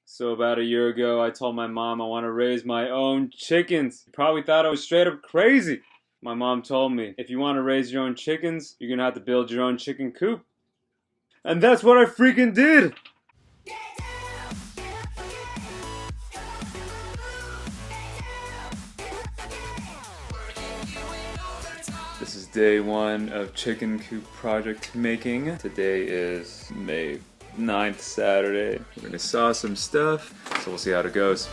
So about a year ago, I told my mom I want to raise my own chickens. You probably thought I was straight up crazy. My mom told me, if you want to raise your own chickens, you're going to have to build your own chicken coop. And that's what I freaking did! This is day one of chicken coop project making. Today is May 9th, Saturday. We're gonna saw some stuff, so we'll see how it goes.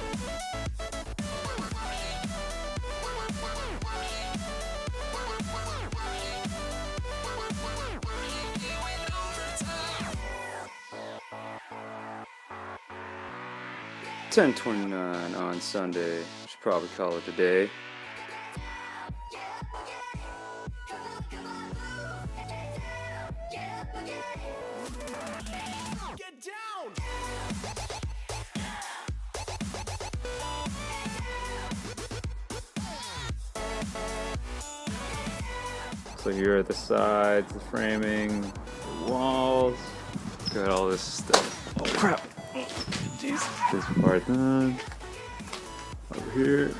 $10:29 on Sunday. Should probably call it a day. So here are the sides, the framing, the walls. Got all this stuff. Oh crap! Oh, jeez. This part done. Over here.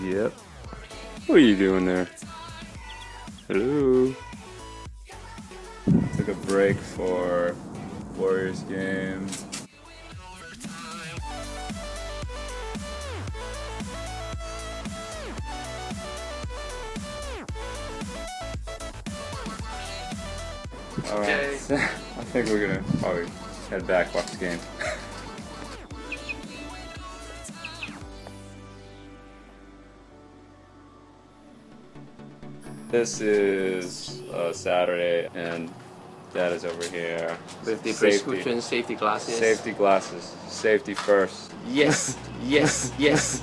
Yep. What are you doing there? Hello. Took a break for Warriors game. Alright, I think we're gonna probably head back, watch the game. This is Saturday, and Dad is over here. With the prescription safety glasses. Safety glasses. Safety first. Yes, yes, yes.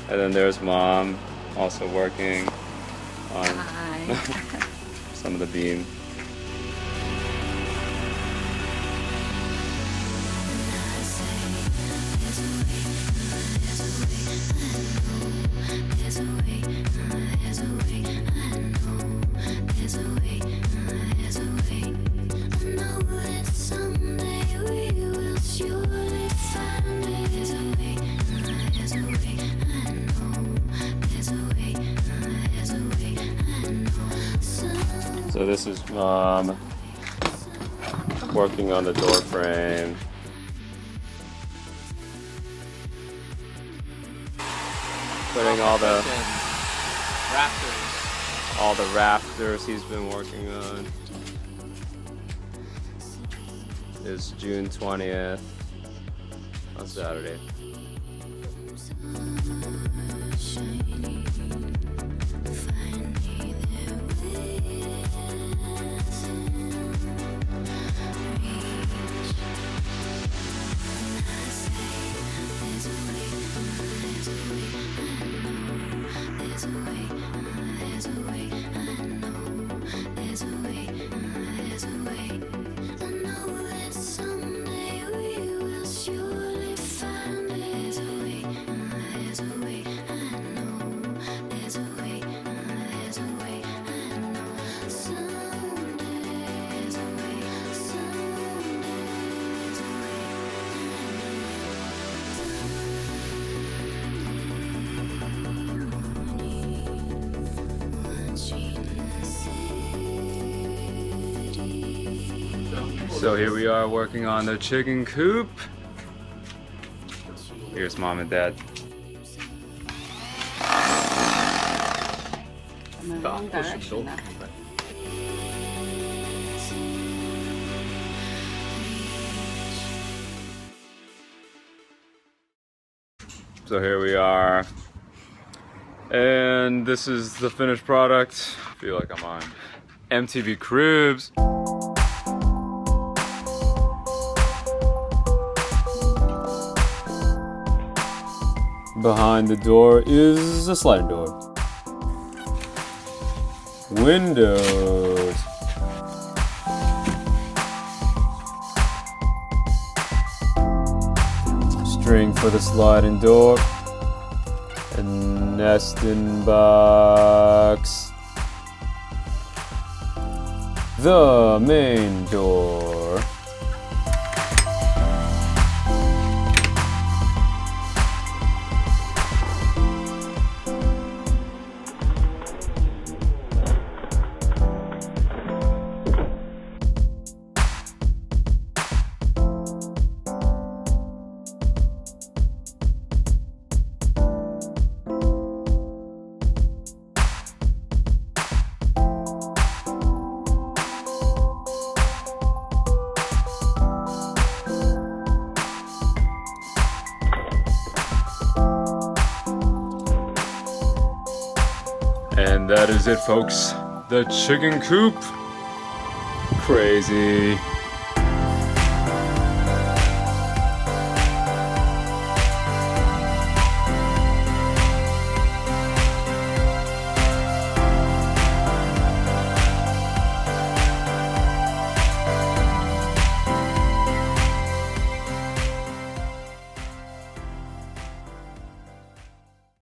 And then there's Mom, also working on some of the beam. So this is Mom working on the door frame. Putting all the rafters he's been working on. It's June 20th on Saturday. So here we are working on the chicken coop. Here's Mom and Dad. So here we are. And this is the finished product. I feel like I'm on MTV Cribs. Behind the door is a sliding door. Windows. String for the sliding door. A nesting box. The main door. that is it, folks. The chicken coop. Crazy.